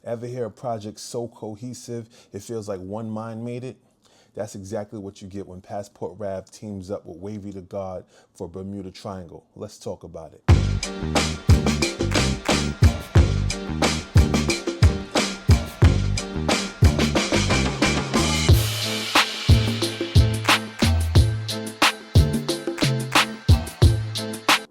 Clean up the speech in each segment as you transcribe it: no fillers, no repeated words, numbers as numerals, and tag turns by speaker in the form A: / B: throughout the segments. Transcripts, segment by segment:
A: Ever hear a project so cohesive, it feels like one mind made it? That's exactly what you get when Passport Rav teams up with Wavy Da Ghawd for Bermuda Triangle. Let's talk about it.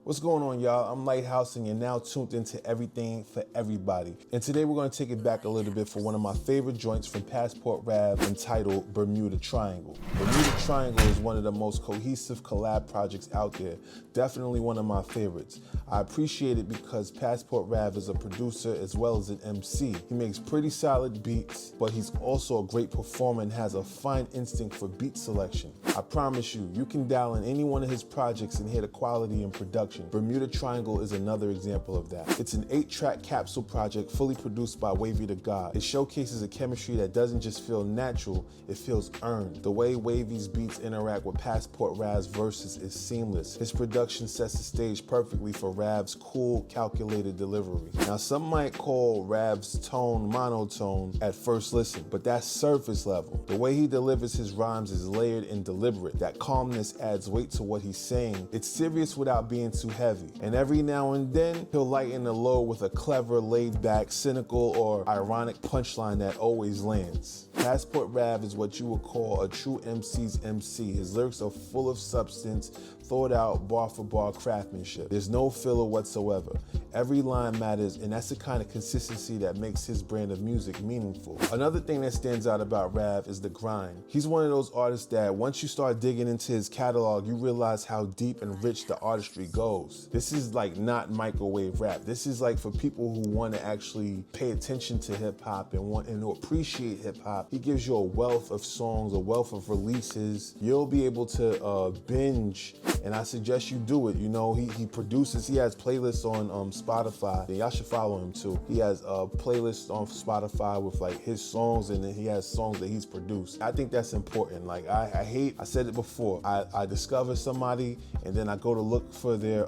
A: What's going on, y'all? I'm Lighthouse, and you're now tuned into Everything for Everybody. And today we're going to take it back a little bit for one of my favorite joints from Passport Rav entitled Bermuda Triangle. Bermuda Triangle is one of the most cohesive collab projects out there. Definitely one of my favorites. I appreciate it because Passport Rav is a producer as well as an MC. He makes pretty solid beats, but he's also a great performer and has a fine instinct for beat selection. I promise you, you can dial in any one of his projects and hear the quality and production. Bermuda Triangle is another example of that. It's an 8-track capsule project fully produced by Wavy Da Ghawd. It showcases a chemistry that doesn't just feel natural, it feels earned. The way Wavy's beats interact with Passport Rav's verses is seamless. His production sets the stage perfectly for Rav's cool, calculated delivery. Now, some might call Rav's tone monotone at first listen, but that's surface level. The way he delivers his rhymes is layered and deliberate. That calmness adds weight to what he's saying. It's serious without being too heavy. And every now and then, he'll lighten the load with a clever, laid-back, cynical, or ironic punchline that always lands. Passport Rav is what you would call a true MC's MC. His lyrics are full of substance, thought out bar for bar craftsmanship. There's no filler whatsoever. Every line matters, and that's the kind of consistency that makes his brand of music meaningful. Another thing that stands out about Rav is the grind. He's one of those artists that once you start digging into his catalog, you realize how deep and rich the artistry goes. This is like not microwave rap. This is like for people who want to actually pay attention to hip hop and want and appreciate hip hop. He gives you a wealth of songs, a wealth of releases. You'll be able to binge, and I suggest you do it. You know, he produces, he has playlists on Spotify. And y'all should follow him too. He has a playlist on Spotify with like his songs, and then he has songs that he's produced. I think that's important. Like I said it before, I discover somebody and then I go to look for their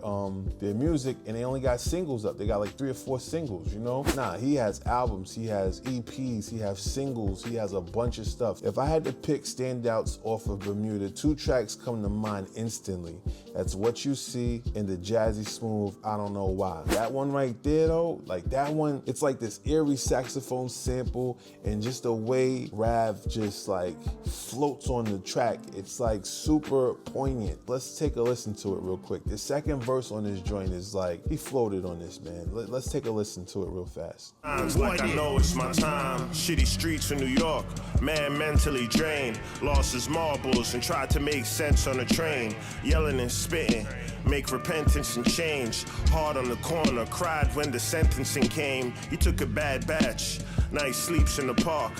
A: music and they only got singles up. They got like 3 or 4 singles, you know? Nah, he has albums, he has EPs, he has singles, he has a bunch of stuff. If I had to pick standouts off of Bermuda, 2 tracks come to mind instantly. That's What You See and the jazzy smooth I Don't Know Why. That one right there though, like that one, it's like this eerie saxophone sample, and just the way Rav just like floats on the track, it's like super poignant. Let's take a listen to it real quick. The second verse on this joint is like, he floated on this, man. Let's take a listen to it real fast.
B: Like I know it's my time. Shitty streets in New York. Man mentally drained. Lost his marbles and tried to make sense on the train. Yelling and spitting. Make repentance and change. Hard on the corner. Cried when the sentencing came. He took a bad batch. Night sleeps in the park.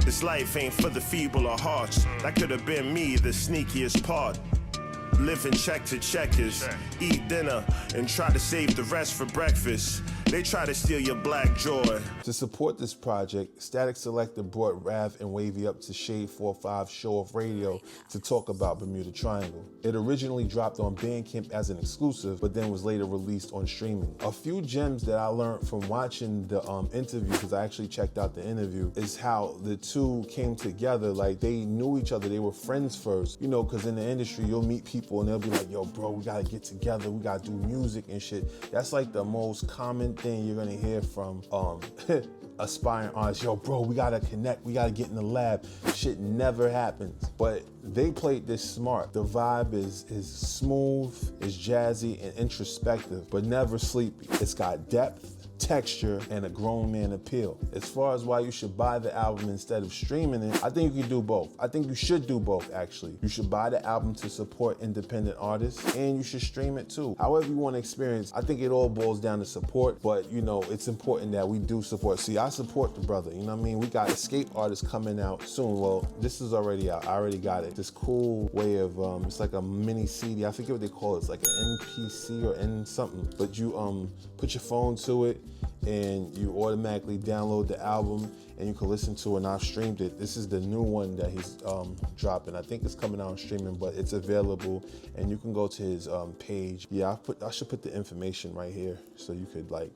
B: This life ain't for the feeble of hearts. That could have been me, the sneakiest part. Living check to checkers, eat dinner, and try to save the rest for breakfast. They try to steal your black joy.
A: To support this project, Statik Selektah brought Rav and Wavy up to Shade 45 Show Off Radio to talk about Bermuda Triangle. It originally dropped on Bandcamp as an exclusive, but then was later released on streaming. A few gems that I learned from watching the interview, because I actually checked out the interview, is how the two came together. Like, they knew each other, they were friends first. You know, because in the industry, you'll meet people and they'll be like, yo, bro, we gotta get together, we gotta do music and shit. That's like the most common thing you're gonna hear from aspiring artists. Yo, bro, we gotta connect, we gotta get in the lab. Shit never happens. But they played this smart. The vibe is smooth, is jazzy and introspective, but never sleepy. It's got depth, texture, and a grown man appeal. As far as why you should buy the album instead of streaming it, I think you can do both. I think you should do both, actually. You should buy the album to support independent artists, and you should stream it too. However you want to experience, I think it all boils down to support, but you know, it's important that we do support. See, I support the brother, you know what I mean? We got Escape artists coming out soon. Well, this is already out. I already got it. This cool way of, it's like a mini CD. I forget what they call it. It's like an NPC or N something, but you put your phone to it, and you automatically download the album and you can listen to it, and I've streamed it. This is the new one that he's dropping. I think it's coming out on streaming, but it's available and you can go to his page. Yeah, I should put the information right here so you could like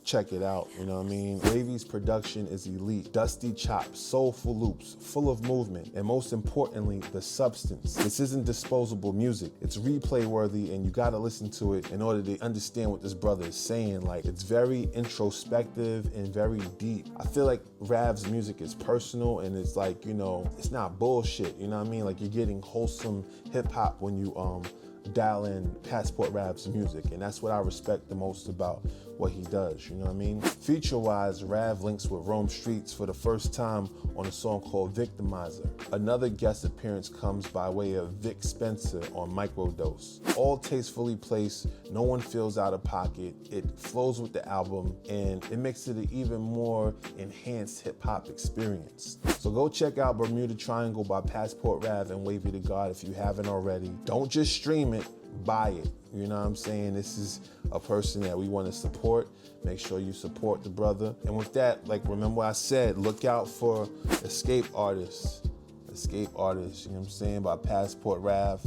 A: check it out, you know what I mean? Wavy's production is elite. Dusty chops, soulful loops, full of movement, and most importantly, the substance. This isn't disposable music. It's replay worthy, and you gotta listen to it in order to understand what this brother is saying. Like, it's very introspective and very deep. I feel like Rav's music is personal, and it's like, you know, it's not bullshit, you know what I mean? Like, you're getting wholesome hip hop when you dial in Passport Rav's music, and that's what I respect the most about what he does, you know what I mean? Feature-wise, Rav links with Rome Streets for the first time on a song called Victimizer. Another guest appearance comes by way of Vic Spencer on Microdose. All tastefully placed, no one feels out of pocket, it flows with the album, and it makes it an even more enhanced hip-hop experience. So go check out Bermuda Triangle by Passport Rav and Wavy Da Ghawd if you haven't already. Don't just stream it, buy it. You know what I'm saying? This is a person that we want to support. Make sure you support the brother. And with that, like, remember what I said, look out for Escape Artists. Escape Artists, you know what I'm saying, by Passport Rav.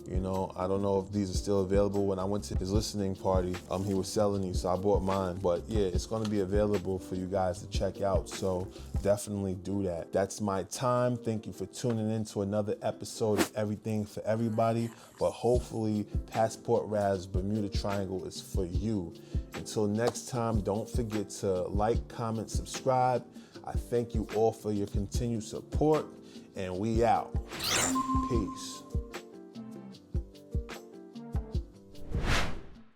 A: You know, I don't know if these are still available. When I went to his listening party, he was selling these, so I bought mine. But yeah, it's gonna be available for you guys to check out, so definitely do that. That's my time. Thank you for tuning in to another episode of Everything for Everybody, but hopefully Passport Rav's Bermuda Triangle is for you. Until next time, don't forget to like, comment, subscribe. I thank you all for your continued support, and we out. Peace.